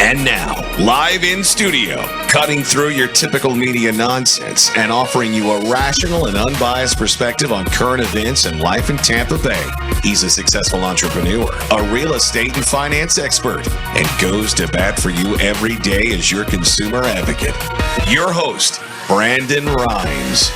And now, live in studio, cutting through your typical media nonsense and offering you a rational and unbiased perspective on current events and life in Tampa Bay. He's a successful entrepreneur, a real estate and finance expert, and goes to bat for you every day as your consumer advocate. Your host, Brandon Rhymes.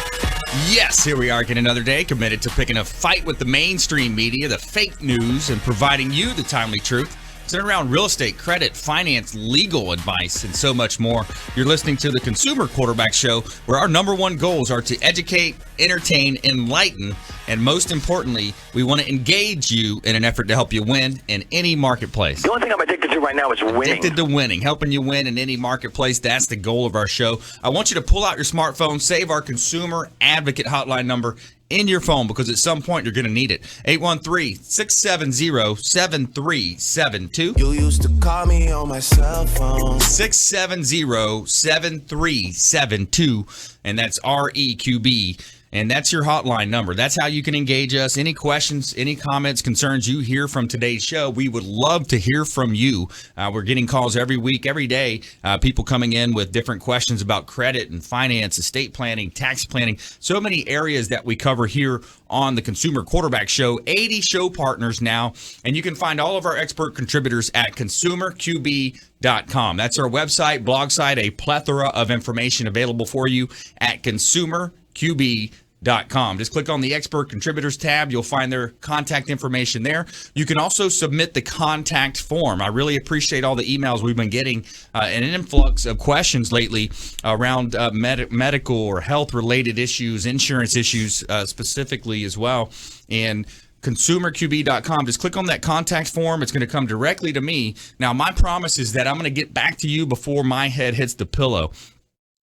Yes, here we are again another day, committed to picking a fight with the mainstream media, the fake news, and providing you the timely truth. Centered around real estate, credit, finance, legal advice, and so much more. You're listening to the Consumer Quarterback Show, where our number one goals are to educate, entertain, enlighten, and most importantly, we want to engage you in an effort to help you win in any marketplace. The only thing I'm addicted to right now is winning. Addicted to winning, helping you win in any marketplace. That's the goal of our show. I want you to pull out your smartphone, save our Consumer Advocate hotline number in your phone, because at some point you're going to need it. 813-670-7372. You used to call me on my cell phone. 670-7372. And that's REQB. And that's your hotline number. That's how you can engage us. Any questions, any comments, concerns you hear from today's show, we would love to hear from you. We're getting calls every week, every day, people coming in with different questions about credit and finance, estate planning, tax planning, so many areas that we cover here on the Consumer Quarterback Show. 80 show partners now, and you can find all of our expert contributors at consumerqb.com. That's our website, blog site, a plethora of information available for you at consumerqb.com. Just click on the Expert Contributors tab. You'll find their contact information there. You can also submit the contact form. I really appreciate all the emails we've been getting, and an influx of questions lately around medical or health-related issues, insurance issues specifically as well. And consumerqb.com. Just click on that contact form. It's going to come directly to me. Now, my promise is that I'm going to get back to you before my head hits the pillow.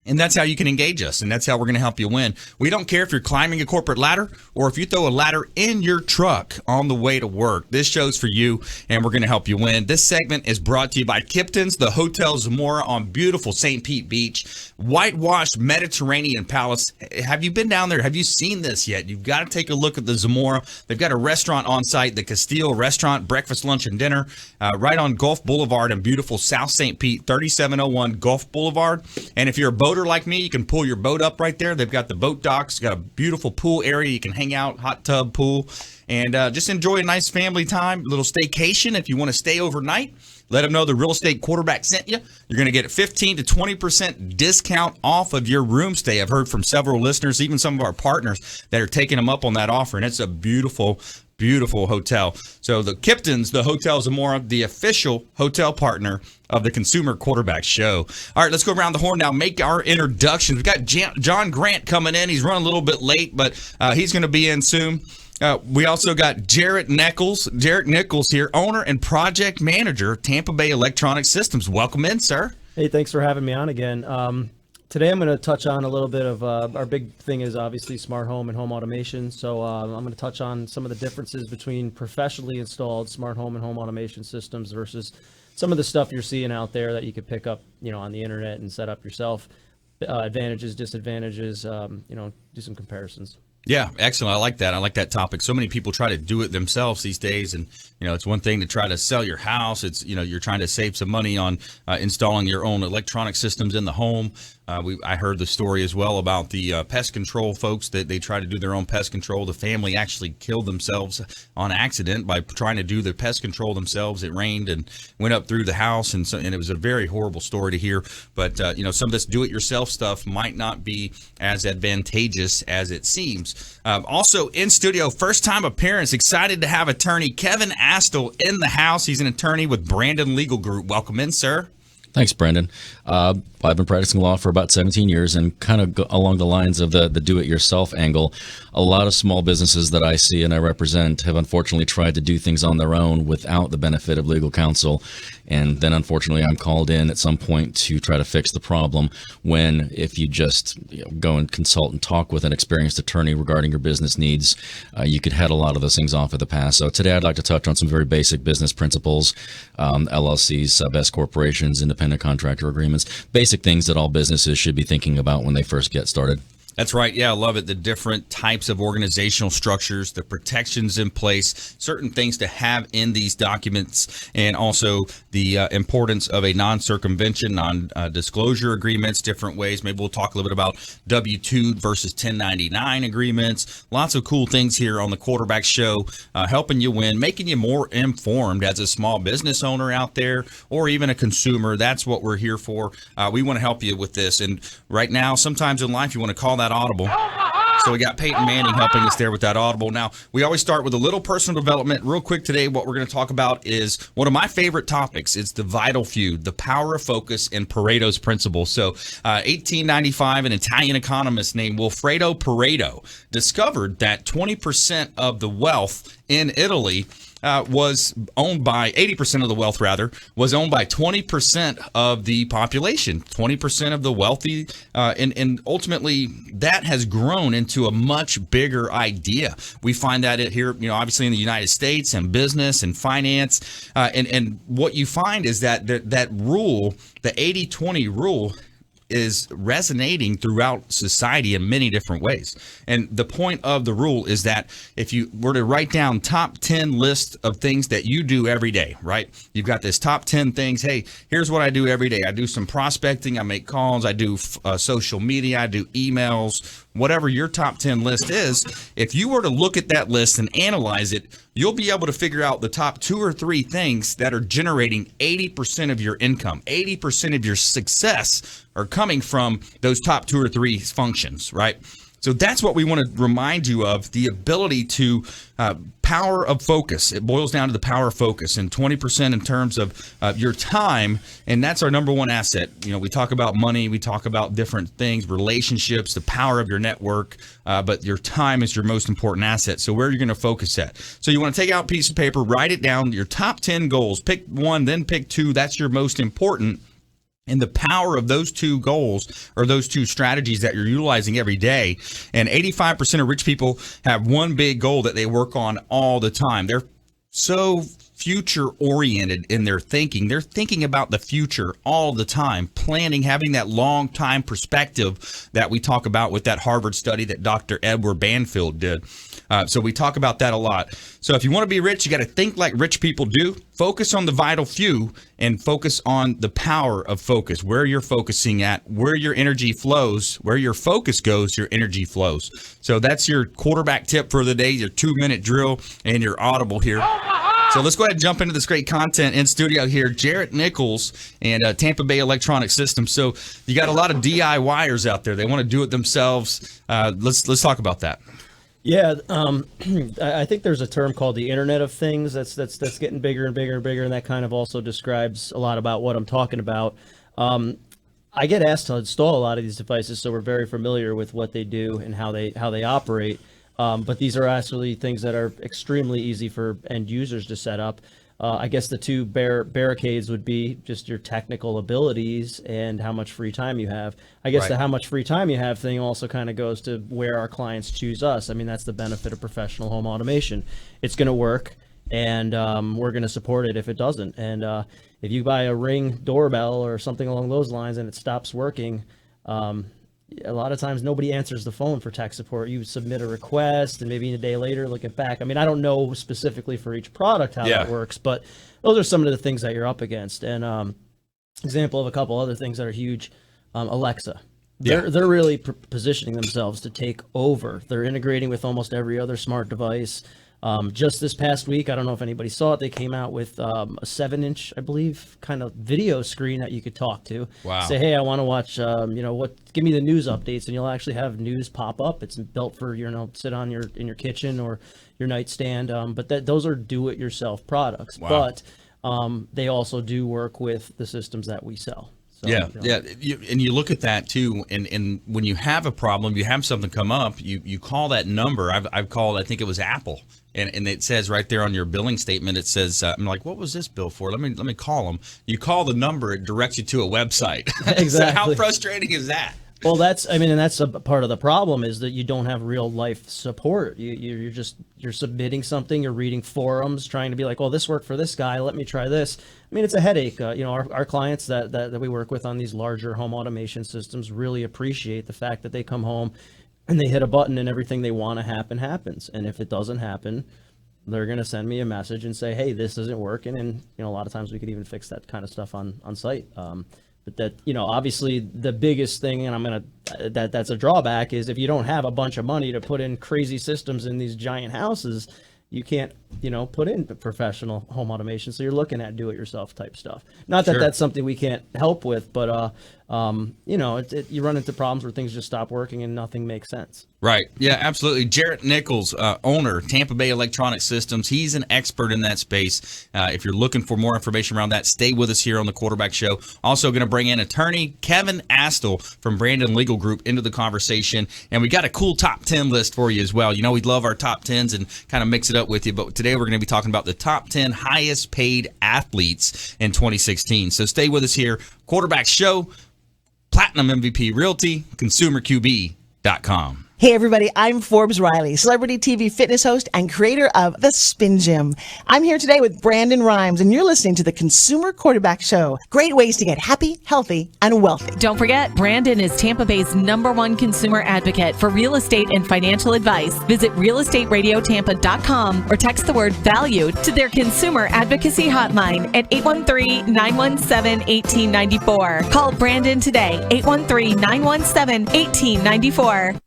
And that's how you can engage us, and that's how we're going to help you win. We don't care if you're climbing a corporate ladder or if you throw a ladder in your truck on the way to work. This show's for you, and we're going to help you win. This segment is brought to you by Kipton's, the Hotel Zamora on beautiful St. Pete Beach, whitewashed Mediterranean Palace. Have you been down there? Have you seen this yet? You've got to take a look at the Zamora. They've got a restaurant on site, the Castile Restaurant, breakfast, lunch, and dinner, right on Gulf Boulevard in beautiful South St. Pete, 3701 Gulf Boulevard. And if you're a boater like me, you can pull your boat up right there. They've got the boat docks, got a beautiful pool area. You can hang out, hot tub pool, and just enjoy a nice family time, a little staycation. If you want to stay overnight, let them know the Real Estate Quarterback sent you. You're going to get a 15 to 20% discount off of your room stay. I've heard from several listeners, even some of our partners, that are taking them up on that offer, and it's a beautiful hotel. So the Kipton's, the Hotel Zamora, the official hotel partner of the Consumer Quarterback Show. All right, let's go around the horn now, make our introductions. We've got John Grant coming in. He's running a little bit late, but he's going to be in soon. We also got Jaret Nichols here, owner and project manager, Tampa Bay Electronic Systems. Welcome in, sir. Hey, thanks for having me on again. Today I'm going to touch on a little bit of our big thing is obviously smart home and home automation. So I'm going to touch on some of the differences between professionally installed smart home and home automation systems versus some of the stuff you're seeing out there that you could pick up, on the internet and set up yourself. Advantages, disadvantages, do some comparisons. Yeah, excellent. I like that. I like that topic. So many people try to do it themselves these days, and it's one thing to try to sell your house. It's you're trying to save some money on installing your own electronic systems in the home. I heard the story as well about the pest control folks that they try to do their own pest control. The family actually killed themselves on accident by trying to do the pest control themselves. It rained and went up through the house, and it was a very horrible story to hear. But some of this do-it-yourself stuff might not be as advantageous as it seems. Also in studio, first-time appearance. Excited to have attorney Kevin Astl in the house. He's an attorney with Brandon Legal Group. Welcome in, sir. Thanks, Brandon. I've been practicing law for about 17 years, and kind of along the lines of the do-it-yourself angle, a lot of small businesses that I see and I represent have unfortunately tried to do things on their own without the benefit of legal counsel. And then unfortunately I'm called in at some point to try to fix the problem, when if you just go and consult and talk with an experienced attorney regarding your business needs, you could head a lot of those things off at the pass. So today I'd like to touch on some very basic business principles, LLCs, sub-S corporations, independent contractor agreements, basic things that all businesses should be thinking about when they first get started. That's right. Yeah, I love it. The different types of organizational structures, the protections in place, certain things to have in these documents, and also the importance of a non-circumvention, non-disclosure agreements, different ways. Maybe we'll talk a little bit about W-2 versus 1099 agreements. Lots of cool things here on the Quarterback Show, helping you win, making you more informed as a small business owner out there or even a consumer. That's what we're here for. We want to help you with this. And right now, sometimes in life, you want to call that audible. So we got Peyton Manning helping us there with that audible. Now, we always start with a little personal development. Real quick today, what we're going to talk about is one of my favorite topics. It's the vital few, the power of focus, and Pareto's principle. So 1895, an Italian economist named Wilfredo Pareto discovered that 20% of the wealth in Italy was owned by 80% of the wealth, was owned by 20% of the population, 20% of the wealthy. And ultimately, that has grown into a much bigger idea. We find that here, obviously in the United States and business and finance. And what you find is that that rule, the 80-20 rule, is resonating throughout society in many different ways. And the point of the rule is that if you were to write down top 10 list of things that you do every day, right? You've got this top 10 things. Hey, here's what I do every day. I do some prospecting. I make calls. I do social media. I do emails. Whatever your top 10 list is, if you were to look at that list and analyze it, you'll be able to figure out the top 2 or 3 things that are generating 80% of your income. 80% of your success are coming from those top 2 or 3 functions, right? So that's what we want to remind you of, the ability to power of focus. It boils down to the power of focus, and 20% in terms of your time, and that's our number one asset. We talk about money, we talk about different things, relationships, the power of your network, but your time is your most important asset. So where are you going to focus at? So you want to take out a piece of paper, write it down, your top 10 goals, pick one, then pick 2. That's your most important. And the power of those 2 goals or those 2 strategies that you're utilizing every day. And 85% of rich people have one big goal that they work on all the time. They're so future oriented in their thinking. They're thinking about the future all the time, planning, having that long time perspective that we talk about with that Harvard study that Dr. Edward Banfield did. So we talk about that a lot. So if you want to be rich, you got to think like rich people do. Focus on the vital few and focus on the power of focus, where you're focusing at, where your energy flows, where your focus goes, your energy flows. So that's your quarterback tip for the day, your 2-minute drill and your audible here. So let's go ahead and jump into this great content in studio here. Jaret Nichols and Tampa Bay Electronic Systems. So you got a lot of DIYers out there. They want to do it themselves. Let's talk about that. Yeah, I think there's a term called the Internet of Things that's getting bigger and bigger and bigger, and that kind of also describes a lot about what I'm talking about. I get asked to install a lot of these devices, so we're very familiar with what they do and how they operate. But these are actually things that are extremely easy for end users to set up. I guess the 2 barricades would be just your technical abilities and how much free time you have. I guess Right. the how much free time you have thing also kind of goes to where our clients choose us. I mean, that's the benefit of professional home automation. It's going to work, and we're going to support it if it doesn't. And if you buy a Ring doorbell or something along those lines and it stops working, a lot of times nobody answers the phone for tech support. You submit a request and maybe a day later look it back. I mean, I don't know specifically for each product how that works, but those are some of the things that you're up against. And example of a couple other things that are huge, Alexa. They're really positioning themselves to take over. They're integrating with almost every other smart device. Just this past week, I don't know if anybody saw it, they came out with a 7-inch, I believe, kind of video screen that you could talk to. Wow. Say, hey, I want to watch, give me the news updates, and you'll actually have news pop up. It's built for, sit on in your kitchen or your nightstand. But those are do-it-yourself products. Wow. But they also do work with the systems that we sell. So, and you look at that too, and when you have a problem, you have something come up, you call that number. I've called, I think it was Apple, and it says right there on your billing statement, it says, I'm like, what was this bill for? Let me call them. You call the number, it directs you to a website. Exactly. So how frustrating is that? Well, that's a part of the problem is that you don't have real life support. You're submitting something, you're reading forums, trying to be like, well, this worked for this guy, let me try this. I mean, it's a headache. Our clients that we work with on these larger home automation systems really appreciate the fact that they come home, and they hit a button and everything they want to happen happens. And if it doesn't happen, they're going to send me a message and say, hey, this isn't working. And, a lot of times we could even fix that kind of stuff on site. But that, obviously the biggest thing, and that's a drawback, is if you don't have a bunch of money to put in crazy systems in these giant houses, you can't, put in professional home automation. So you're looking at do-it-yourself type stuff. Not that that's something we can't help with, but, you run into problems where things just stop working and nothing makes sense. Right. Yeah, absolutely. Jaret Nichols, owner, Tampa Bay Electronic Systems. He's an expert in that space. If you're looking for more information around that, stay with us here on the Quarterback Show. Also going to bring in attorney Kevin Astl from Brandon Legal Group into the conversation. And we got a cool top 10 list for you as well. We love our top 10s and kind of mix it up with you. But today we're going to be talking about the top 10 highest paid athletes in 2016. So stay with us here. Quarterback Show, Platinum MVP Realty, ConsumerQB.com. Hey everybody, I'm Forbes Riley, celebrity TV fitness host and creator of The Spin Gym. I'm here today with Brandon Rhymes, and you're listening to the Consumer Quarterback Show. Great ways to get happy, healthy, and wealthy. Don't forget, Brandon is Tampa Bay's #1 consumer advocate for real estate and financial advice. Visit realestateradiotampa.com or text the word VALUE to their consumer advocacy hotline at 813-917-1894. Call Brandon today, 813-917-1894.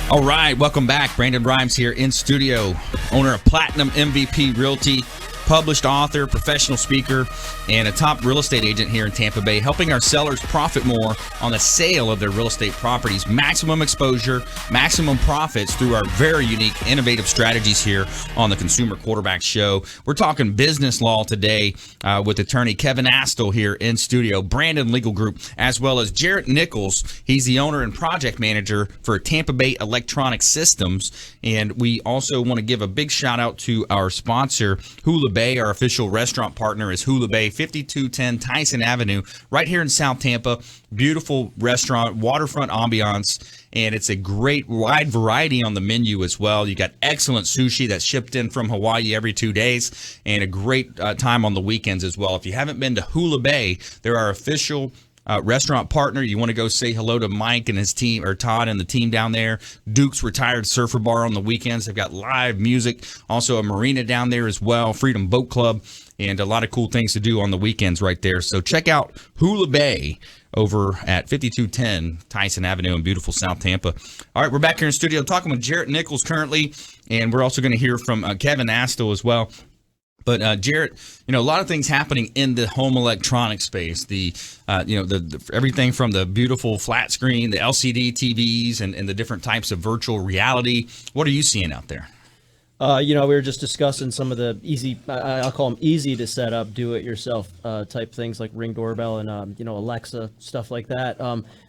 All right, welcome back. Brandon Rhymes here in studio, owner of Platinum MVP Realty, published author, professional speaker, and a top real estate agent here in Tampa Bay, helping our sellers profit more on the sale of their real estate properties. Maximum exposure, maximum profits through our very unique, innovative strategies here on the Consumer Quarterback Show. We're talking business law today with attorney Kevin Astl here in studio, Brandon Legal Group, as well as Jaret Nichols. He's the owner and project manager for Tampa Bay Electronic Systems. And we also want to give a big shout out to our sponsor, Hula Bay. Our official restaurant partner is Hula Bay, 5210 Tyson Avenue, right here in South Tampa. Beautiful restaurant, waterfront ambiance, and it's a great wide variety on the menu as well. You got excellent sushi that's shipped in from Hawaii every 2 days, and a great time on the weekends as well. If you haven't been to Hula Bay, they're our official restaurant partner. You want to go say hello to Mike and his team, or Todd and the team down there. Duke's Retired Surfer Bar on the weekends. They've got live music. Also a marina down there as well, Freedom Boat Club, and a lot of cool things to do on the weekends right there. So check out Hula Bay over at 5210 Tyson Avenue in beautiful South Tampa. All right, we're back here in studio talking with Jaret Nichols currently, and we're also going to hear from Kevin Astl as well. But Jaret, a lot of things happening in the home electronic space. The everything from the beautiful flat screen, the LCD TVs, and the different types of virtual reality. What are you seeing out there? We were just discussing some of the easy, I'll call them easy to set up, do-it-yourself type things like Ring doorbell and Alexa, stuff like that.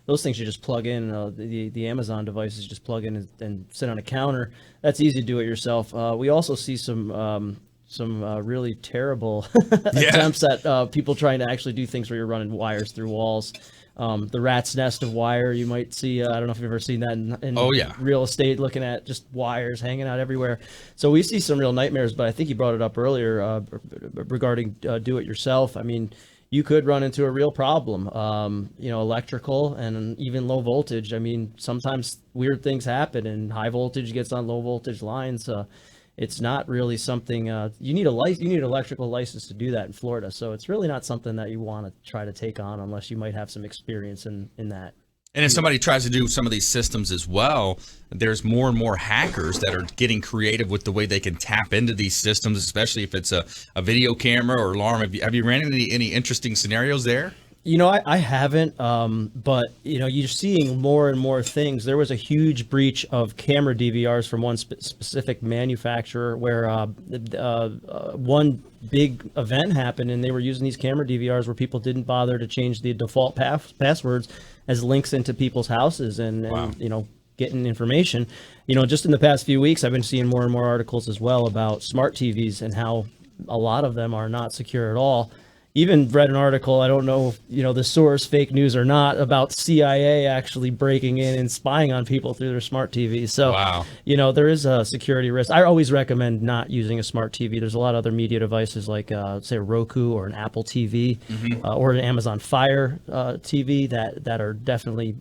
Those things you just plug in. The Amazon devices just plug in and sit on a counter. That's easy to do it yourself. We also see some really terrible attempts at people trying to actually do things where you're running wires through walls. The rat's nest of wire you might see. I don't know if you've ever seen that in real estate, looking at just wires hanging out everywhere. So we see some real nightmares, but I think you brought it up earlier regarding do-it-yourself. I mean, you could run into a real problem, electrical and even low voltage. I mean, sometimes weird things happen and high voltage gets on low voltage lines. It's not really something you need an electrical license to do that in Florida. So it's really not something that you want to try to take on unless you might have some experience in that. And if somebody tries to do some of these systems as well, there's more and more hackers that are getting creative with the way they can tap into these systems, especially if it's a video camera or alarm. Have you ran into any interesting scenarios there? I haven't, but, you're seeing more and more things. There was a huge breach of camera DVRs from one specific manufacturer where one big event happened and they were using these camera DVRs where people didn't bother to change the default passwords as links into people's houses and getting information. Just in the past few weeks, I've been seeing more and more articles as well about smart TVs and how a lot of them are not secure at all. Even read an article, I don't know if, the source, fake news or not, about CIA actually breaking in and spying on people through their smart TVs. So, wow. There is a security risk. I always recommend not using a smart TV. There's a lot of other media devices like, say, a Roku or an Apple TV or an Amazon Fire TV that are definitely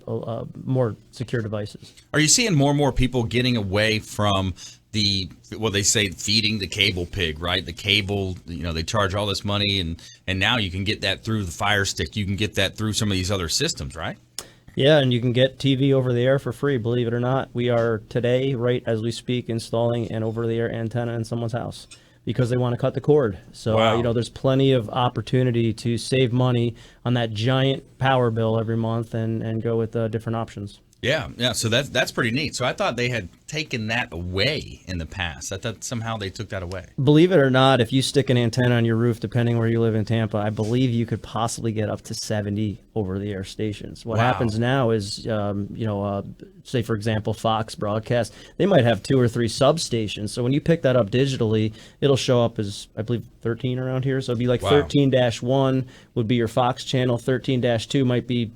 more secure devices. Are you seeing more and more people getting away from they say feeding the cable pig, right? The cable, they charge all this money and now you can get that through the Fire Stick. You can get that through some of these other systems, right? Yeah, and you can get TV over the air for free, believe it or not. We are today, right as we speak, installing an over-the-air antenna in someone's house because they want to cut the cord. So, wow. There's plenty of opportunity to save money on that giant power bill every month and go with different options. Yeah. So that's pretty neat. So I thought they had taken that away in the past. I thought somehow they took that away. Believe it or not, if you stick an antenna on your roof, depending where you live in Tampa, I believe you could possibly get up to 70 over-the-air stations. What happens now is, say, for example, Fox broadcast, they might have 2 or 3 substations. So when you pick that up digitally, it'll show up as, I believe, 13 around here. So it'd be like 13-1 would be your Fox channel, 13-2 might be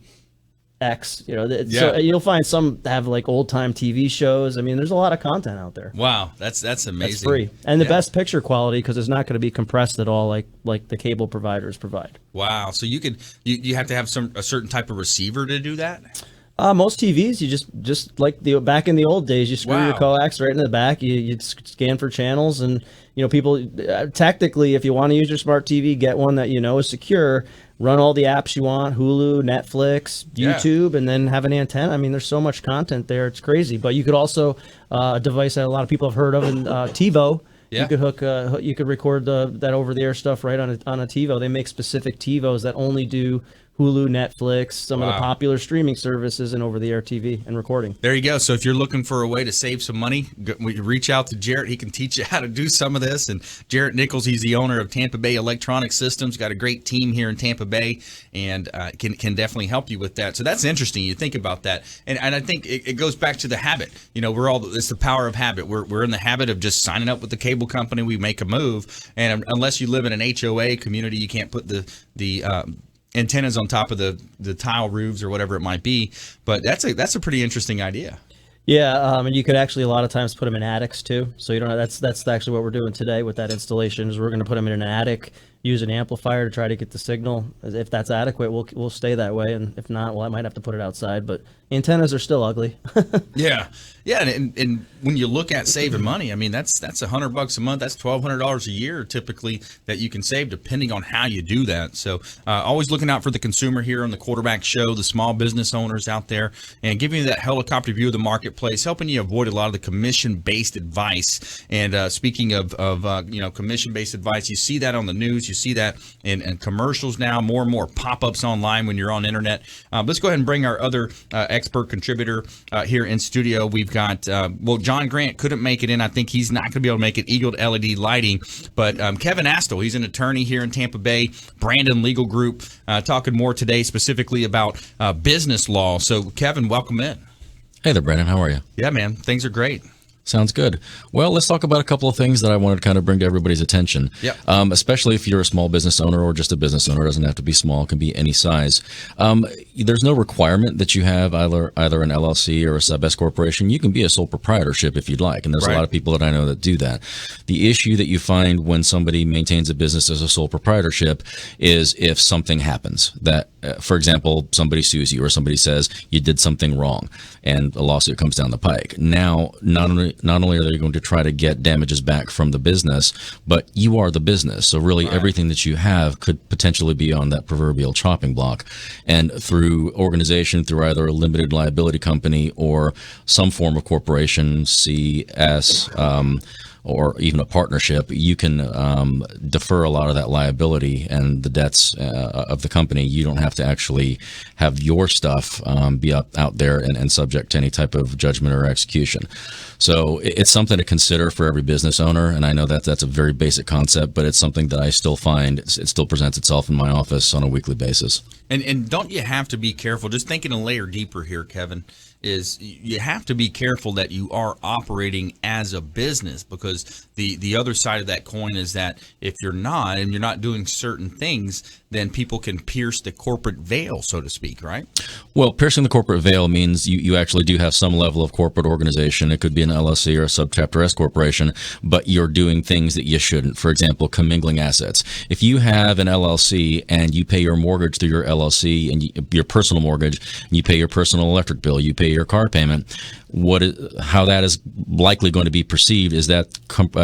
X, So you'll find some have like old time TV shows. I mean, there's a lot of content out there. Wow, that's amazing. That's free and the best picture quality because it's not going to be compressed at all like the cable providers provide. Wow, so you have to have a certain type of receiver to do that. Most TVs, you just like back in the old days, you screw your coax right in the back. You scan for channels, and people tactically, if you want to use your smart TV, get one that is secure. Run all the apps you want, Hulu, Netflix, YouTube, and then have an antenna. I mean, there's so much content there. It's crazy. But you could also, a device that a lot of people have heard of, TiVo, Yeah. You could you could record that over-the-air stuff right on a TiVo. They make specific TiVos that only do Hulu, Netflix, some of the popular streaming services, and over-the-air TV and recording. There you go. So if you're looking for a way to save some money, reach out to Jaret. He can teach you how to do some of this. And Jaret Nichols, he's the owner of Tampa Bay Electronic Systems. Got a great team here in Tampa Bay, and can definitely help you with that. So that's interesting. You think about that, and I think it goes back to the habit. You know, it's the power of habit. We're in the habit of just signing up with the cable company. We make a move, and unless you live in an HOA community, you can't put the antennas on top of the tile roofs or whatever it might be. But that's a pretty interesting idea. Yeah, and you could actually a lot of times put them in attics too. So you don't know. That's actually what we're doing today with that installation. Is we're going to put them in an attic, use an amplifier to try to get the signal. If that's adequate, we'll stay that way, and if not, well, I might have to put it outside. But antennas are still ugly. Yeah, and when you look at saving money, I mean that's $100 a month. That's $1,200 a year typically that you can save depending on how you do that. So always looking out for the consumer here on the Quarterback Show, the small business owners out there, and giving you that helicopter view of the marketplace, helping you avoid a lot of the commission-based advice. And speaking of commission-based advice, you see that on the news. You see that in commercials now, more and more pop-ups online when you're on internet. Let's go ahead and bring our other expert contributor here in studio. We've got, John Grant couldn't make it in. I think he's not going to be able to make it. Eagle LED Lighting. But Kevin Astl, he's an attorney here in Tampa Bay, Brandon Legal Group, talking more today specifically about business law. So, Kevin, welcome in. Hey there, Brandon. How are you? Yeah, man. Things are great. Sounds good. Well, let's talk about a couple of things that I wanted to kind of bring to everybody's attention. Yep. Especially if you're a small business owner or just a business owner. It doesn't have to be small. It can be any size. There's no requirement that you have either an LLC or a sub-S corporation. You can be a sole proprietorship if you'd like, and there's a lot of people that I know that do that. The issue that you find when somebody maintains a business as a sole proprietorship is if something happens that, for example, somebody sues you or somebody says you did something wrong and a lawsuit comes down the pike. Now, not only are they going to try to get damages back from the business, but you are the business. So really everything that you have could potentially be on that proverbial chopping block. And through organization, through either a limited liability company or some form of corporation, CS, or even a partnership, you can defer a lot of that liability and the debts of the company. You don't have to actually have your stuff be out there and subject to any type of judgment or execution. So it's something to consider for every business owner, and I know that that's a very basic concept, but it's something that I still find it still presents itself in my office on a weekly basis. And don't you have to be careful, just thinking a layer deeper here, Kevin, is you have to be careful that you are operating as a business, because the other side of that coin is that if you're not, and you're not doing certain things, then people can pierce the corporate veil, so to speak, right? Well, piercing the corporate veil means you actually do have some level of corporate organization. It could be an LLC or a subchapter S corporation, but you're doing things that you shouldn't. For example, commingling assets. If you have an LLC and you pay your mortgage through your LLC and your personal mortgage, and you pay your personal electric bill, you pay your car payment, how that is likely going to be perceived is that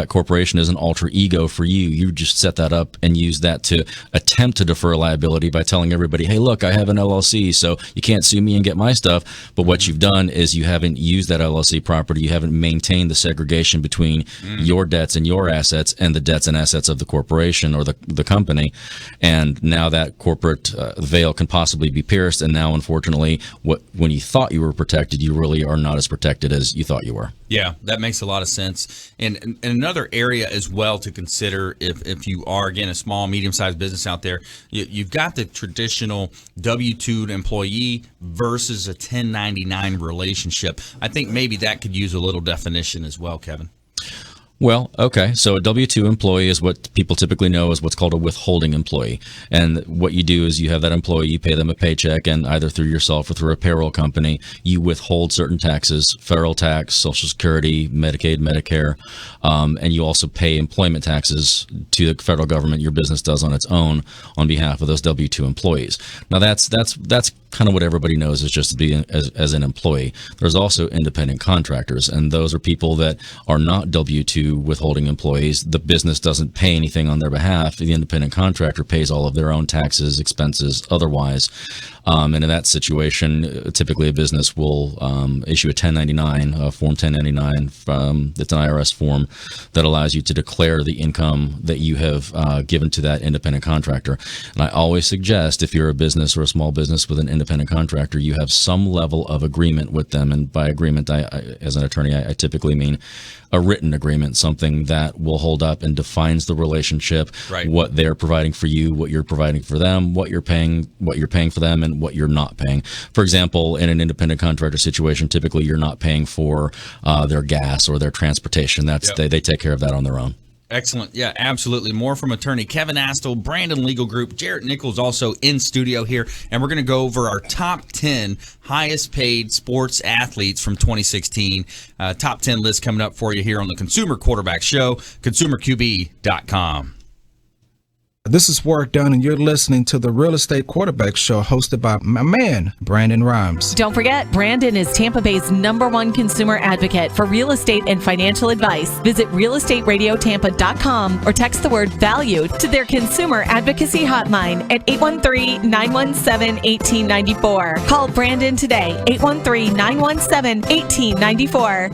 corporation is an alter ego for you. You just set that up and use that to attempt to defer liability by telling everybody, hey, look, I have an LLC, so you can't sue me and get my stuff. But what you've done is you haven't used that LLC property. You haven't maintained the segregation between your debts and your assets and the debts and assets of the corporation or the company. And now that corporate veil can possibly be pierced. And now, unfortunately, when you thought you were protected, you really are not as protected as you thought you were. Yeah, that makes a lot of sense. And another area as well to consider if you are, again, a small, medium-sized business out there, you've got the traditional W-2 employee versus a 1099 relationship. I think maybe that could use a little definition as well, Kevin. Well, okay. So a W-2 employee is what people typically know as what's called a withholding employee. And what you do is you have that employee, you pay them a paycheck, and either through yourself or through a payroll company, you withhold certain taxes, federal tax, Social Security, Medicaid, Medicare, and you also pay employment taxes to the federal government. Your business does on its own on behalf of those W-2 employees. Now, that's kind of what everybody knows is just to be as an employee. There's also independent contractors, and those are people that are not W-2 withholding employees. The business doesn't pay anything on their behalf. The independent contractor pays all of their own taxes, expenses, otherwise. And in that situation, typically a business will issue a 1099, Form 1099 from it's an IRS form that allows you to declare the income that you have given to that independent contractor. And I always suggest if you're a business or a small business with an independent contractor, you have some level of agreement with them. And by agreement, I as an attorney, I typically mean a written agreement, something that will hold up and defines the relationship, right. What they're providing for you, what you're providing for them, what you're paying for them, and what you're not paying. For example, in an independent contractor situation, typically you're not paying for their gas or their transportation. That's they take care of that on their own. Excellent. Yeah, absolutely. More from attorney Kevin Astl, Brandon Legal Group. Jaret Nichols also in studio here, and we're going to go over our top 10 highest paid sports athletes from 2016. Top 10 list coming up for you here on the Consumer Quarterback Show, consumerqb.com. This is Work Done, and you're listening to the Real Estate Quarterback Show hosted by my man, Brandon Rhymes. Don't forget, Brandon is Tampa Bay's #1 consumer advocate for real estate and financial advice. Visit realestateradiotampa.com or text the word VALUE to their consumer advocacy hotline at 813-917-1894. Call Brandon today, 813-917-1894.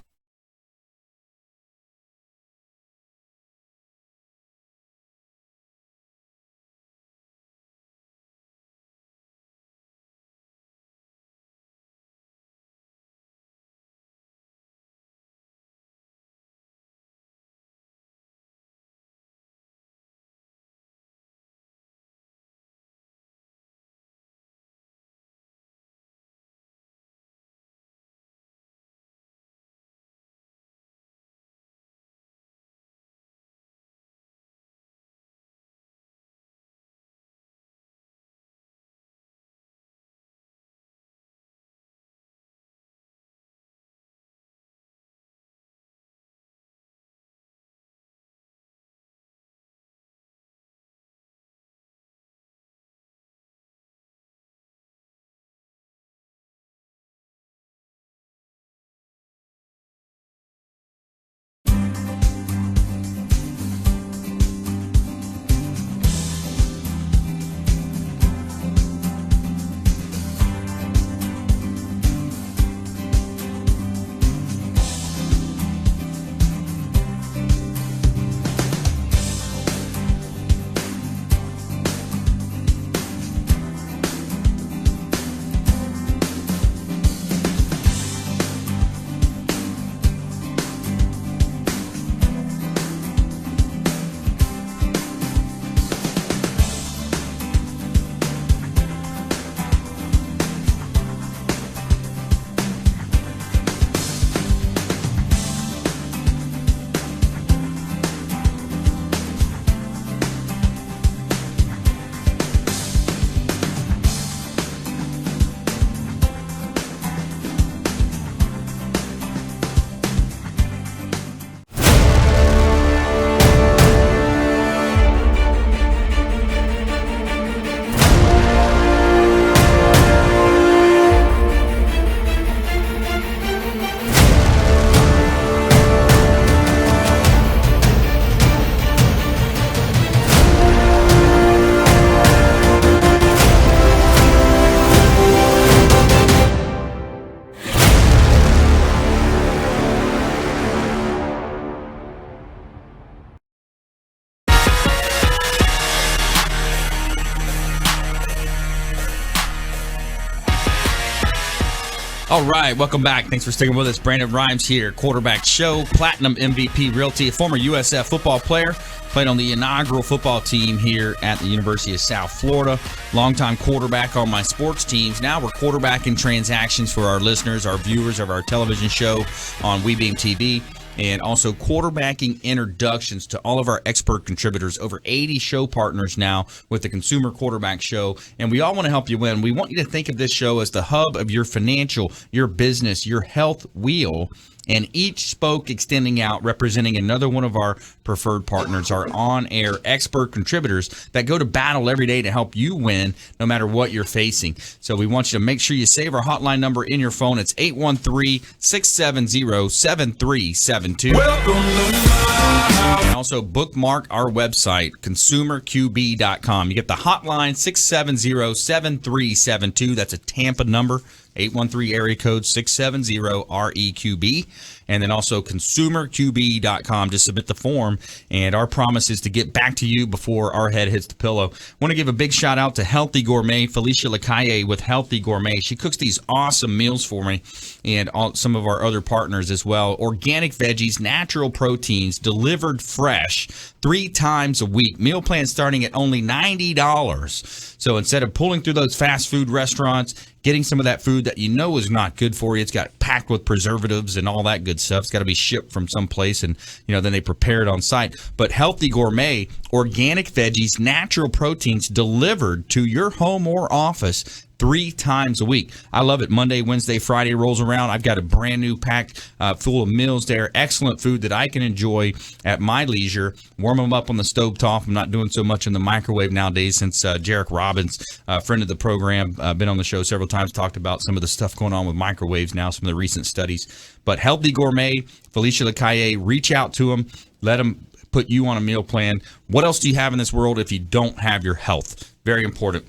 All right, welcome back. Thanks for sticking with us. Brandon Rhymes here, Quarterback Show, Platinum MVP Realty, a former USF football player, played on the inaugural football team here at the University of South Florida, longtime quarterback on my sports teams. Now we're quarterbacking transactions for our listeners, our viewers of our television show on WeBeam TV, and also quarterbacking introductions to all of our expert contributors, over 80 show partners now with the Consumer Quarterback Show, and we all want to help you win. We want you to think of this show as the hub of your financial, your business, your health wheel, and each spoke extending out, representing another one of our preferred partners, our on-air expert contributors that go to battle every day to help you win no matter what you're facing. So we want you to make sure you save our hotline number in your phone. It's 813-670-7372. Welcome to my And also bookmark our website, consumerqb.com. You get the hotline 670-7372. That's a Tampa number, 813 area code 670-REQB. And then also consumerqb.com. Just submit the form, and our promise is to get back to you before our head hits the pillow. Want to give a big shout out to Healthy Gourmet, Felicia Lacaille with Healthy Gourmet. She cooks these awesome meals for me and some of our other partners as well. Organic veggies, natural proteins, delivered fresh 3 times a week. Meal plan starting at only $90. So instead of pulling through those fast food restaurants, getting some of that food that you know is not good for you, it's got packed with preservatives and all that good stuff. It's got to be shipped from someplace, and then they prepare it on site. But Healthy Gourmet, organic veggies, natural proteins delivered to your home or office 3 times a week. I love it. Monday, Wednesday, Friday rolls around. I've got a brand new pack full of meals there. Excellent food that I can enjoy at my leisure. Warm them up on the stovetop. I'm not doing so much in the microwave nowadays since Jaret Robbins, friend of the program, been on the show several times, talked about some of the stuff going on with microwaves now, some of the recent studies. But Healthy Gourmet, Felicia Lacaille, reach out to them. Let them put you on a meal plan. What else do you have in this world if you don't have your health? Very important.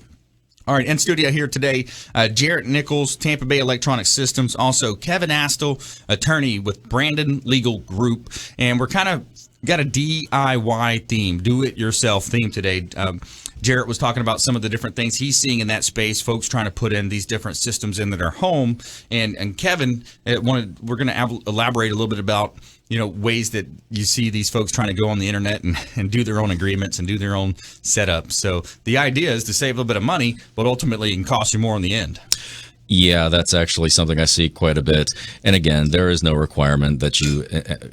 All right, in studio here today, Jaret Nichols, Tampa Bay Electronic Systems, also Kevin Astl, attorney with Brandon Legal Group, and we're kind of got a DIY theme, do-it-yourself theme today. Jaret was talking about some of the different things he's seeing in that space, folks trying to put in these different systems into their home, and Kevin, we're going to elaborate a little bit about ways that you see these folks trying to go on the internet and do their own agreements and do their own setups. So the idea is to save a little bit of money, but ultimately it can cost you more in the end. Yeah, that's actually something I see quite a bit. And again, there is no requirement that you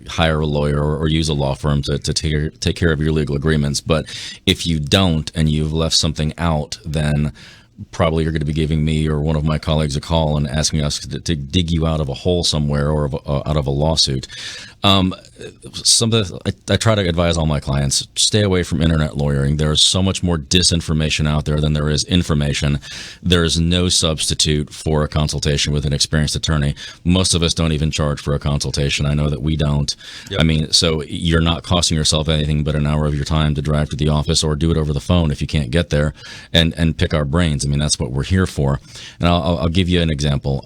hire a lawyer or use a law firm to take care of your legal agreements. But if you don't and you've left something out, then probably you're going to be giving me or one of my colleagues a call and asking us to dig you out of a hole somewhere or out of a lawsuit. I try to advise all my clients, stay away from internet lawyering. There is so much more disinformation out there than there is information. There is no substitute for a consultation with an experienced attorney. Most of us don't even charge for a consultation. I know that we don't. Yep. I mean, so you're not costing yourself anything but an hour of your time to drive to the office or do it over the phone if you can't get there and pick our brains. I mean, that's what we're here for. And I'll give you an example.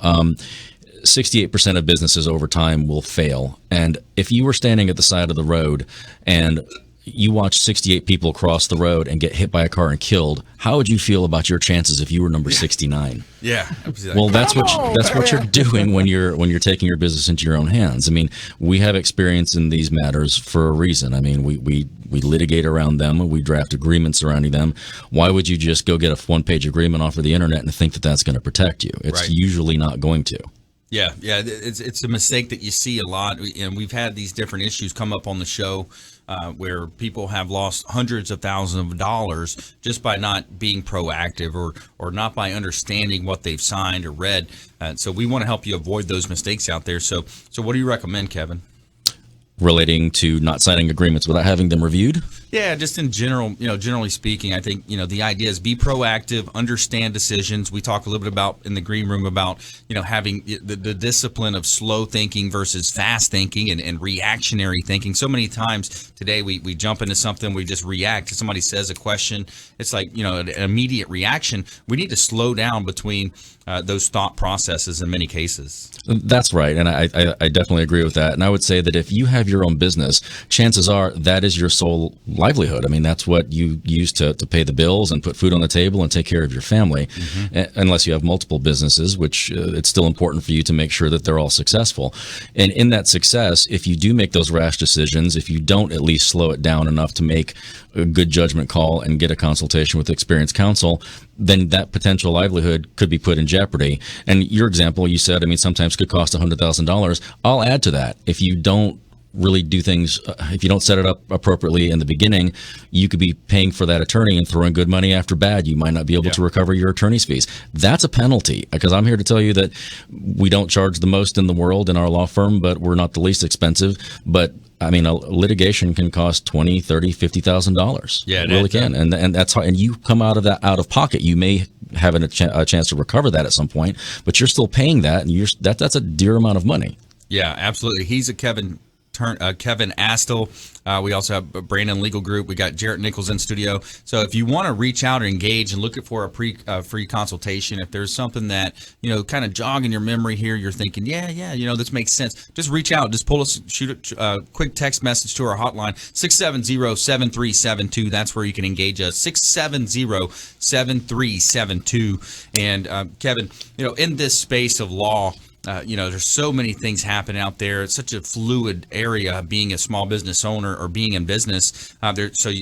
68% of businesses over time will fail. And if you were standing at the side of the road and you watch 68 people cross the road and get hit by a car and killed, how would you feel about your chances if you were number 69? Yeah. Well, that's what you're doing when you're taking your business into your own hands. I mean, we have experience in these matters for a reason. I mean, we litigate around them. We draft agreements surrounding them. Why would you just go get a one-page agreement off of the internet and think that that's going to protect you? It's usually not going to. Yeah, it's a mistake that you see a lot, and we've had these different issues come up on the show where people have lost hundreds of thousands of dollars just by not being proactive or not by understanding what they've signed or read. So we want to help you avoid those mistakes out there. So what do you recommend, Kevin? Relating to not signing agreements without having them reviewed? Yeah, just in general, generally speaking, I think, the idea is be proactive, understand decisions. We talk a little bit about in the green room about, having the discipline of slow thinking versus fast thinking and reactionary thinking. So many times today we jump into something, we just react. If somebody says a question, it's like, an immediate reaction. We need to slow down between those thought processes in many cases. That's right. And I definitely agree with that. And I would say that if you have your own business, chances are that is your sole livelihood. I mean, that's what you use to pay the bills and put food on the table and take care of your family. Mm-hmm. Unless you have multiple businesses, which it's still important for you to make sure that they're all successful. And in that success, if you do make those rash decisions, if you don't at least slow it down enough to make a good judgment call and get a consultation with experienced counsel, then that potential livelihood could be put in jeopardy. And your example, you said, sometimes could cost $100,000. I'll add to that. If you don't really do things, if you don't set it up appropriately in the beginning, you could be paying for that attorney and throwing good money after bad. You might not be able to recover your attorney's fees. That's a penalty, because I'm here to tell you that we don't charge the most in the world in our law firm, but we're not the least expensive. But a litigation can cost $20,000, $30,000, $50,000. Yeah, it really can, and that's how. And you come out of that out of pocket. You may have a chance to recover that at some point, but you're still paying that, and that's a dear amount of money. Yeah, absolutely. He's a Kevin Kevin Astl. We also have Brandon Legal Group. We got Jaret Nichols in studio. So if you want to reach out and engage and look for a free consultation, if there's something that, kind of jogging your memory here, you're thinking, this makes sense. Just reach out. Just shoot a quick text message to our hotline, 670-7372. That's where you can engage us, 670-7372. And Kevin, in this space of law, there's so many things happening out there. It's such a fluid area, being a small business owner or being in business.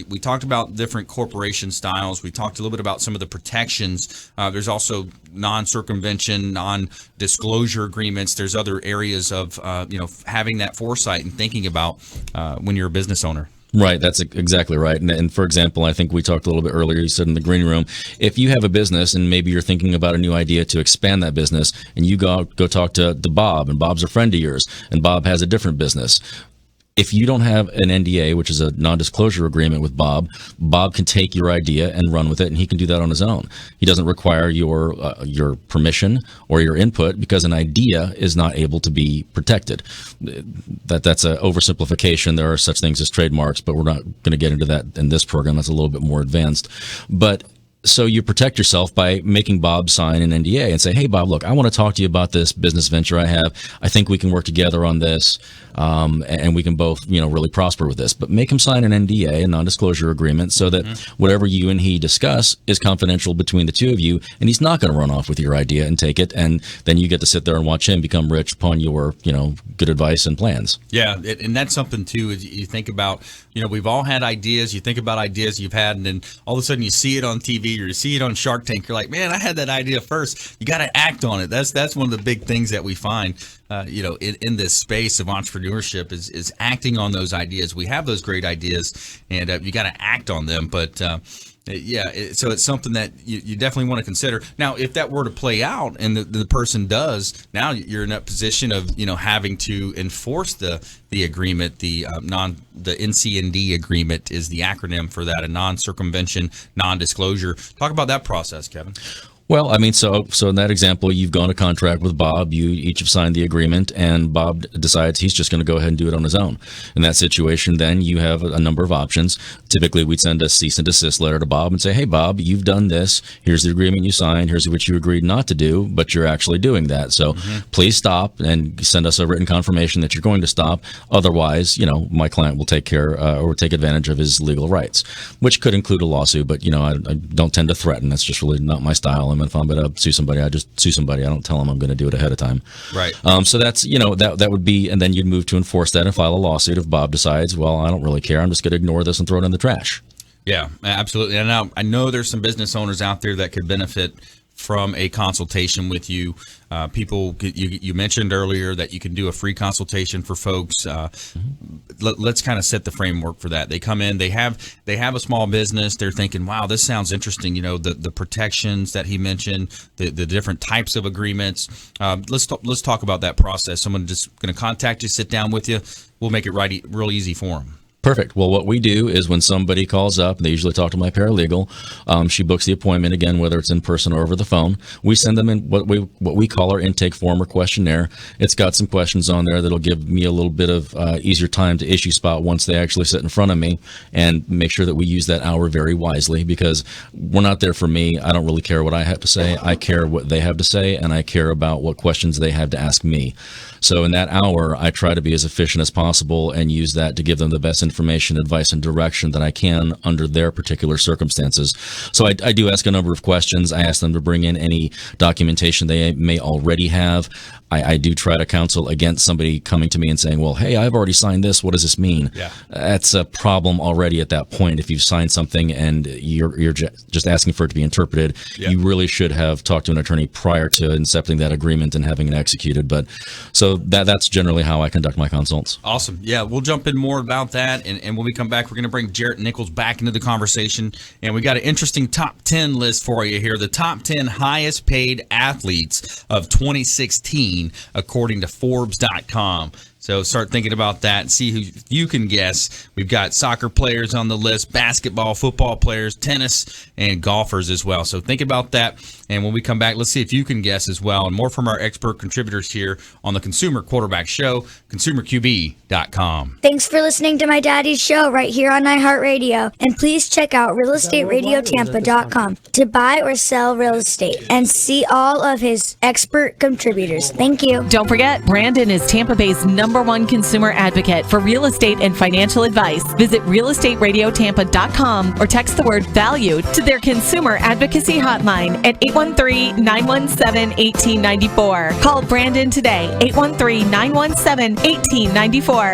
We talked about different corporation styles. We talked a little bit about some of the protections. There's also non-circumvention, non-disclosure agreements. There's other areas of, having that foresight and thinking about when you're a business owner. Right, that's exactly right. And for example, I think we talked a little bit earlier, you said in the green room, if you have a business and maybe you're thinking about a new idea to expand that business, and you go talk to Bob, and Bob's a friend of yours, and Bob has a different business. If you don't have an NDA, which is a non-disclosure agreement with Bob, Bob can take your idea and run with it, and he can do that on his own. He doesn't require your permission or your input, because an idea is not able to be protected. That's an oversimplification. There are such things as trademarks, but we're not going to get into that in this program. That's a little bit more advanced. But so you protect yourself by making Bob sign an NDA and say, hey, Bob, look, I want to talk to you about this business venture I have. I think we can work together on this, and we can both, really prosper with this. But make him sign an NDA, a non-disclosure agreement, so that whatever you and he discuss is confidential between the two of you, and he's not going to run off with your idea and take it, and then you get to sit there and watch him become rich upon your, good advice and plans. Yeah, and that's something, too, is you think about, we've all had ideas. You think about ideas you've had, and then all of a sudden you see it on TV, or you see it on Shark Tank, you're like, man, I had that idea first. You got to act on it. That's one of the big things that we find, in this space of entrepreneurship is acting on those ideas. We have those great ideas, and you got to act on them. But so it's something that you definitely want to consider. Now, if that were to play out and the person does, now you're in a position of having to enforce the agreement. The NCND agreement is the acronym for that, a non-circumvention, non-disclosure. Talk about that process, Kevin. Well, I mean, so in that example, you've gone to contract with Bob. You each have signed the agreement, and Bob decides he's just going to go ahead and do it on his own. In that situation, then you have a number of options. Typically, we'd send a cease and desist letter to Bob and say, hey, Bob, you've done this. Here's the agreement you signed. Here's what you agreed not to do, but you're actually doing that. So please stop and send us a written confirmation that you're going to stop. Otherwise, my client will take care or take advantage of his legal rights, which could include a lawsuit. But, I don't tend to threaten. That's just really not my style. If I'm going to sue somebody, I just sue somebody. I don't tell them I'm going to do it ahead of time. Right. So that's, that would be, and then you'd move to enforce that and file a lawsuit if Bob decides, well, I don't really care. I'm just going to ignore this and throw it in the trash. Yeah, absolutely. And now I know there's some business owners out there that could benefit from a consultation with you. People, you mentioned earlier that you can do a free consultation for folks. Let's kind of set the framework for that. They come in, they have a small business. They're thinking, wow, this sounds interesting. The protections that he mentioned, the different types of agreements. Let's talk about that process. Someone just going to contact you, sit down with you. We'll make it real easy for them. Perfect. Well, what we do is when somebody calls up, they usually talk to my paralegal. She books the appointment, again, whether it's in person or over the phone. We send them in what we call our intake form or questionnaire. It's got some questions on there that'll give me a little bit of easier time to issue spot once they actually sit in front of me, and make sure that we use that hour very wisely, because we're not there for me. I don't really care what I have to say. I care what they have to say, and I care about what questions they have to ask me. So in that hour, I try to be as efficient as possible and use that to give them the best information, advice, and direction that I can under their particular circumstances. So I do ask a number of questions. I ask them to bring in any documentation they may already have. I do try to counsel against somebody coming to me and saying, well, hey, I've already signed this. What does this mean? Yeah. That's a problem already at that point. If you've signed something and you're just asking for it to be interpreted, you really should have talked to an attorney prior to incepting that agreement and having it executed. But so that's generally how I conduct my consults. Awesome. Yeah, we'll jump in more about that. And when we come back, we're going to bring Jaret Nichols back into the conversation. And we got an interesting top 10 list for you here. The top 10 highest paid athletes of 2016, according to Forbes.com. So start thinking about that and see who you can guess. We've got soccer players on the list, basketball, football players, tennis, and golfers as well. So think about that. And when we come back, let's see if you can guess as well. And more from our expert contributors here on the Consumer Quarterback Show, consumerqb.com. Thanks for listening to my daddy's show right here on iHeartRadio. And please check out realestateradiotampa.com to buy or sell real estate and see all of his expert contributors. Thank you. Don't forget, Brandon is Tampa Bay's #1 consumer advocate for real estate and financial advice. Visit realestateradiotampa.com or text the word valued to their consumer advocacy hotline at 813-917-1894. Call Brandon today, 813-917-1894.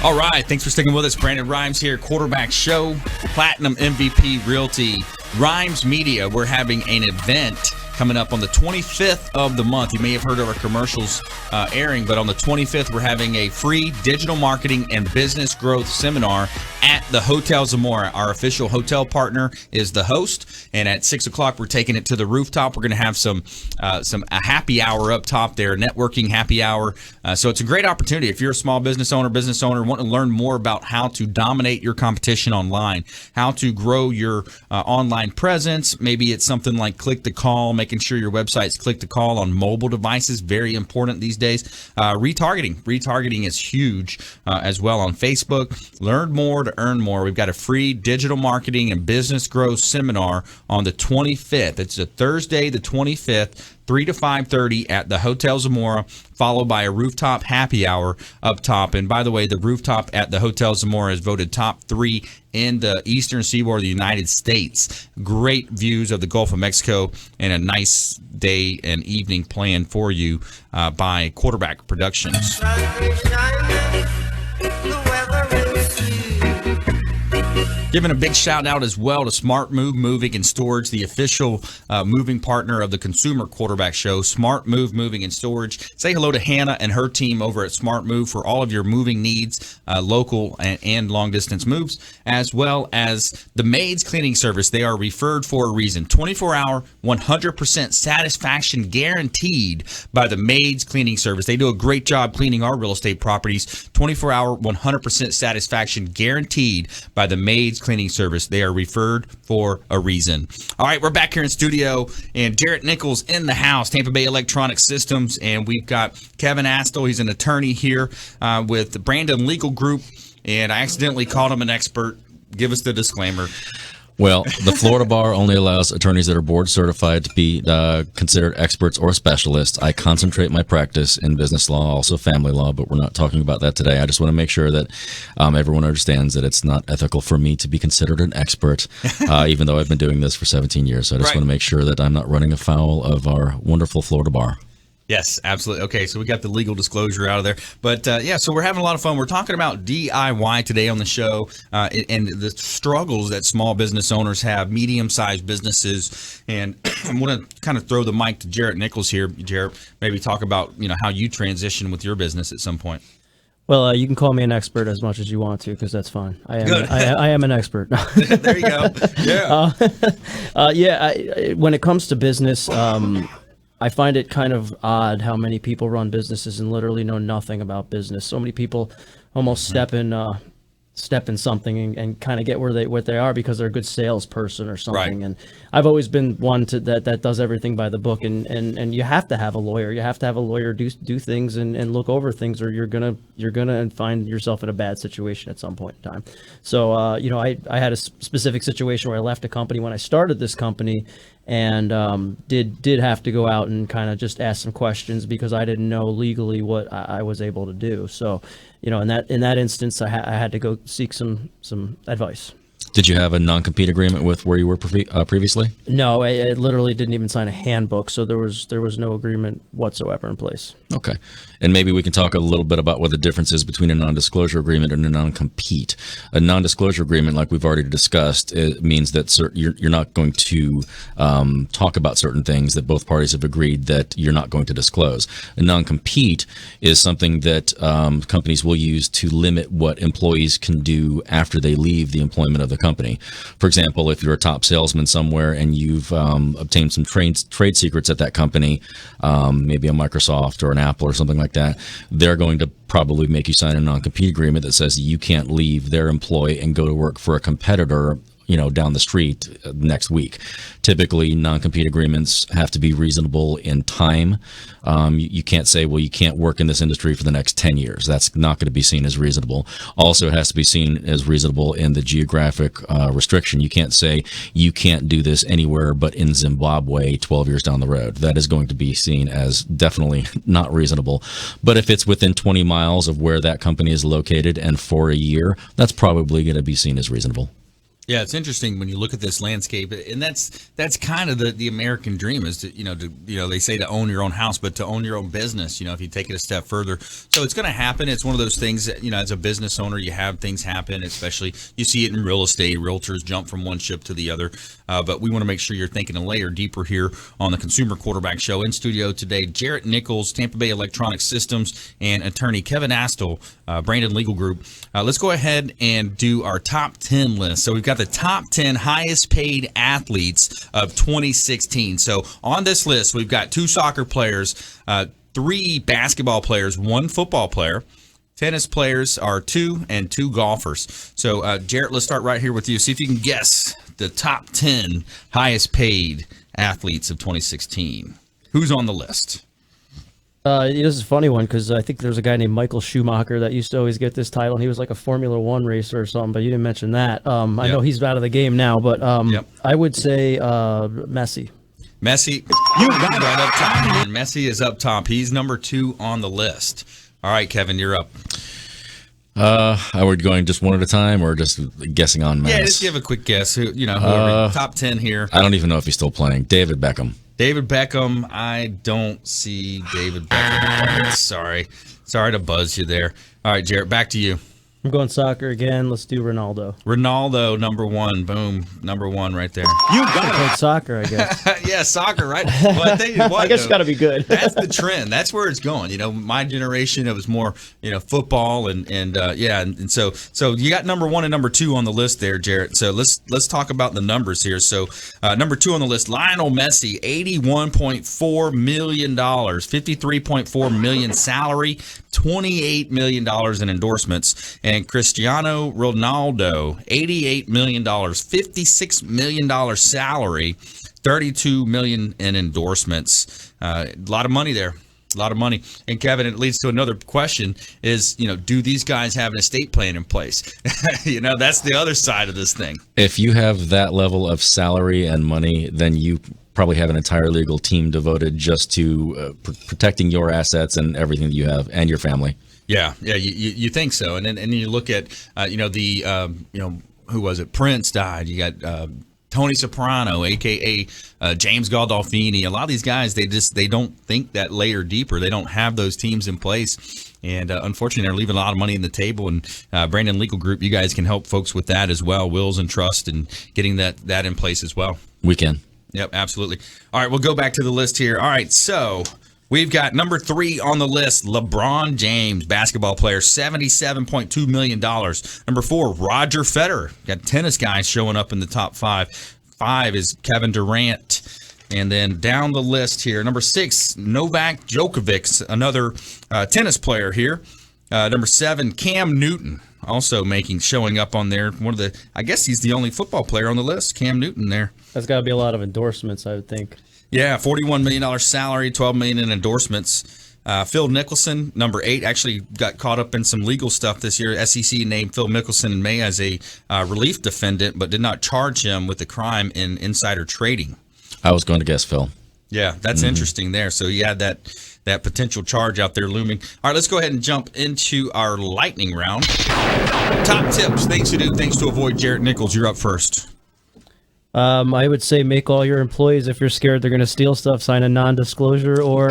All right, thanks for sticking with us. Brandon Rhymes here, Quarterback Show, Platinum MVP Realty, Rhymes Media. We're having an event coming up on the 25th of the month. You may have heard of our commercials airing, but on the 25th, we're having a free digital marketing and business growth seminar at the Hotel Zamora. Our official hotel partner is the host, and at 6 o'clock, we're taking it to the rooftop. We're going to have a happy hour up top there, networking happy hour. So it's a great opportunity if you're a small business owner, want to learn more about how to dominate your competition online, how to grow your online presence. Maybe it's something like click to call, making sure your website's click to call on mobile devices, very important these days. Retargeting is huge as well on Facebook. Learn more to earn more. We've got a free digital marketing and business growth seminar on the 25th. It's a Thursday, the 25th. 3 to 5:30 at the Hotel Zamora, followed by a rooftop happy hour up top. And by the way, the rooftop at the Hotel Zamora is voted top 3 in the eastern seaboard of the United States. Great views of the Gulf of Mexico and a nice day and evening planned for you by Quarterback Productions. Giving a big shout out as well to Smart Move Moving and Storage, the official moving partner of the Consumer Quarterback Show. Smart Move Moving and Storage. Say hello to Hannah and her team over at Smart Move for all of your moving needs, local and long distance moves, as well as the Maids Cleaning Service. They are referred for a reason. 24-hour, 100% satisfaction guaranteed by the Maids Cleaning Service. They do a great job cleaning our real estate properties. 24-hour, 100% satisfaction guaranteed by the Maids Cleaning Service. They are referred for a reason. All right, we're back here in studio, and Jaret Nichols in the house, Tampa Bay Electronic Systems, and we've got Kevin Astl. He's an attorney here with the Brandon Legal Group, and I accidentally called him an expert. Give us the disclaimer. Well, the Florida Bar only allows attorneys that are board certified to be considered experts or specialists. I concentrate my practice in business law, also family law, but we're not talking about that today. I just want to make sure that everyone understands that it's not ethical for me to be considered an expert, even though I've been doing this for 17 years. So I just want to make sure that I'm not running afoul of our wonderful Florida Bar. Yes, absolutely. Okay, so we got the legal disclosure out of there. But, so we're having a lot of fun. We're talking about DIY today on the show and the struggles that small business owners have, medium-sized businesses. And I want to kind of throw the mic to Jaret Nichols here. Jaret, maybe talk about, how you transition with your business at some point. Well, you can call me an expert as much as you want to, because that's fine. I am an expert. There you go. Yeah. When it comes to business, I find it kind of odd how many people run businesses and literally know nothing about business. So many people almost step in something and kind of get what they are because they're a good salesperson or something. Right. And I've always been one that does everything by the book. And you have to have a lawyer. You have to have a lawyer do things and look over things, or you're gonna find yourself in a bad situation at some point in time. So I had a specific situation where I left a company when I started this company, and did have to go out and kind of just ask some questions because I didn't know legally what I was able to do. So, in that instance, I had to go seek some advice. Did you have a non-compete agreement with where you were previously? No, I literally didn't even sign a handbook, so there was no agreement whatsoever in place. Okay. And maybe we can talk a little bit about what the difference is between a non-disclosure agreement and a non-compete. A non-disclosure agreement, like we've already discussed, it means that you're not going to talk about certain things that both parties have agreed that you're not going to disclose. A non-compete is something that companies will use to limit what employees can do after they leave the employment of the company. For example, if you're a top salesman somewhere and you've obtained some trade secrets at that company, maybe a Microsoft or an Apple or something like that, they're going to probably make you sign a non-compete agreement that says you can't leave their employee and go to work for a competitor down the street next week. Typically, non-compete agreements have to be reasonable in time. You can't say, well, you can't work in this industry for the next 10 years. That's not going to be seen as reasonable. Also, it has to be seen as reasonable in the geographic restriction. You can't say you can't do this anywhere but in Zimbabwe 12 years down the road. That is going to be seen as definitely not reasonable. But if it's within 20 miles of where that company is located and for a year, that's probably going to be seen as reasonable. Yeah, it's interesting when you look at this landscape, and that's kind of the American dream is to they say to own your own house, but to own your own business. If you take it a step further, so it's going to happen. It's one of those things that as a business owner, you have things happen. Especially you see it in real estate. Realtors jump from one ship to the other. But we want to make sure you're thinking a layer deeper here on the Consumer Quarterback Show. In studio today, Jaret Nichols, Tampa Bay Electronic Systems, and attorney Kevin Astl, Brandon Legal Group. Let's go ahead and do our top 10 list. So we've got the top 10 highest paid athletes of 2016. So on this list, we've got 2 soccer players, 3 basketball players, 1 football player. Tennis players are 2 and 2 golfers. So, Jaret, let's start right here with you. See if you can guess the top 10 highest paid athletes of 2016. Who's on the list? This is a funny one because I think there's a guy named Michael Schumacher that used to always get this title, and he was like a Formula One racer or something, but you didn't mention that. I know he's out of the game now, but I would say Messi. Messi, you got right up top. Messi is up top. He's number 2 on the list. All right, Kevin, you're up. Are we going just one at a time or just guessing on mass? Yeah, just give a quick guess. Whoever, top 10 here. I don't even know if he's still playing. David Beckham. David Beckham. I don't see David Beckham. Sorry to buzz you there. All right, Jaret, back to you. I'm going soccer again. Let's do Ronaldo. Ronaldo, number one. Boom. Number one right there. You got it. Soccer, I guess. Yeah, soccer, right? Well, I tell you what, I guess it's got to be good. That's the trend. That's where it's going. My generation, it was more, football and so you got number one and number two on the list there, Jaret. So let's talk about the numbers here. So number two on the list, Lionel Messi, $81.4 million, $53.4 million salary, $28 million in endorsements. And Cristiano Ronaldo, $88 million, $56 million salary, $32 million in endorsements. A lot of money there. A lot of money. And Kevin, it leads to another question is, do these guys have an estate plan in place? That's the other side of this thing. If you have that level of salary and money, then you probably have an entire legal team devoted just to protecting your assets and everything that you have and your family. Yeah, you think so, and then you look at who was it? Prince died. You got Tony Soprano, aka James Gandolfini. A lot of these guys, they don't think that layer deeper. They don't have those teams in place, and unfortunately, they're leaving a lot of money on the table. And Brandon Legal Group, you guys can help folks with that as well, wills and trust, and getting that in place as well. We can. Yep, absolutely. All right, we'll go back to the list here. All right, so we've got number 3 on the list, LeBron James, basketball player, $77.2 million. Number 4, Roger Federer. Got tennis guys showing up in the top 5. 5 is Kevin Durant. And then down the list here, number 6, Novak Djokovic, another tennis player here. Number 7, Cam Newton, also showing up on there. I guess he's the only football player on the list, Cam Newton there. That's got to be a lot of endorsements, I would think. Yeah, $41 million salary, $12 million in endorsements. Phil Mickelson, number 8, actually got caught up in some legal stuff this year. SEC named Phil Mickelson in May as a relief defendant, but did not charge him with the crime in insider trading. I was going to guess Phil. Yeah, that's interesting there. So you had that potential charge out there looming. All right, let's go ahead and jump into our lightning round. Top tips, things to do, things to avoid. Jaret Nichols, you're up first. I would say make all your employees, if you're scared they're going to steal stuff, sign a non-disclosure or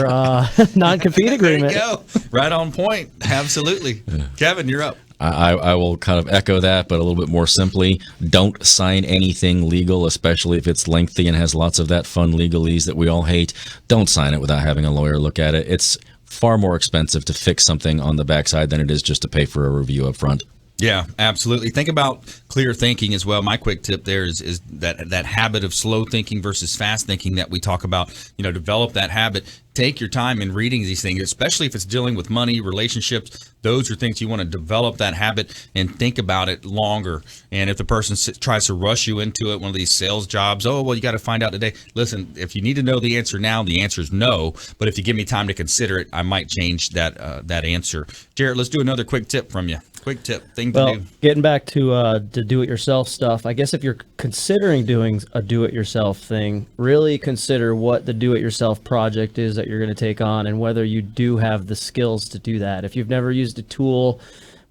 non-compete agreement. There you go. Right on point. Absolutely. Kevin, you're up. I will kind of echo that, but a little bit more simply. Don't sign anything legal, especially if it's lengthy and has lots of that fun legalese that we all hate. Don't sign it without having a lawyer look at it. It's far more expensive to fix something on the backside than it is just to pay for a review up front. Yeah, absolutely. Think about clear thinking as well. My quick tip there is that habit of slow thinking versus fast thinking that we talk about. Develop that habit. Take your time in reading these things, especially if it's dealing with money, relationships. Those are things you want to develop that habit and think about it longer. And if the person tries to rush you into it, one of these sales jobs, you got to find out today. Listen, if you need to know the answer now, the answer is no. But if you give me time to consider it, I might change that answer. Jaret, let's do another quick tip from you. Quick tip, thing to do. Getting back to do-it-yourself stuff, I guess if you're considering doing a do-it-yourself thing, really consider what the do-it-yourself project is that you're going to take on and whether you do have the skills to do that. If you've never used a tool,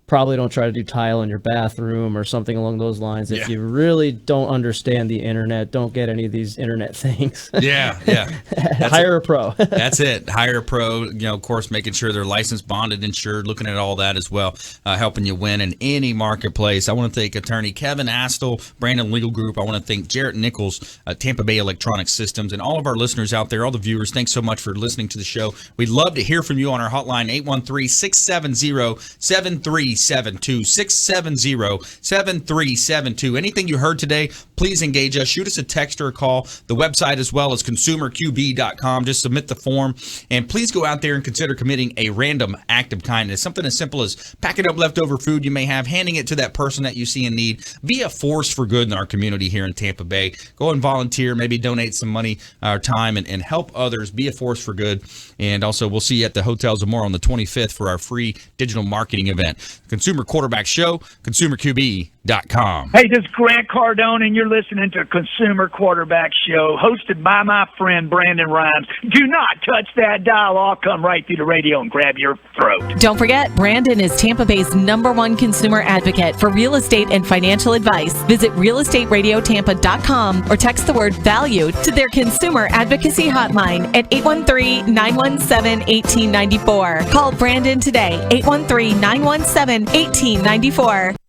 probably don't try to do tile in your bathroom or something along those lines. If you really don't understand the internet, don't get any of these internet things. Yeah. Hire a pro. That's it. Hire a pro. Of course, making sure they're licensed, bonded, insured, looking at all that as well, helping you win in any marketplace. I want to thank attorney Kevin Astl, Brandon Legal Group. I want to thank Jaret Nichols, Tampa Bay Electronic Systems, and all of our listeners out there, all the viewers. Thanks so much for listening to the show. We'd love to hear from you on our hotline, 813-670-7372, 670-7372. Anything you heard today, please engage us. Shoot us a text or a call. The website as well is consumerqb.com. Just submit the form. And please go out there and consider committing a random act of kindness. Something as simple as packing up leftover food you may have, handing it to that person that you see in need. Be a force for good in our community here in Tampa Bay. Go and volunteer, maybe donate some money or time and help others. Be a force for good. And also, we'll see you at the Hotel Zamora on the 25th for our free digital marketing event. Consumer Quarterback Show, consumerqb.com. Hey, this is Grant Cardone, and you're listening to Consumer Quarterback Show, hosted by my friend Brandon Rhymes. Do not touch that dial. I'll come right through the radio and grab your throat. Don't forget, Brandon is Tampa Bay's #1 consumer advocate for real estate and financial advice. Visit realestateradiotampa.com or text the word VALUE to their consumer advocacy hotline at 813-917-1894. Call Brandon today, 813-917-1894. 1894.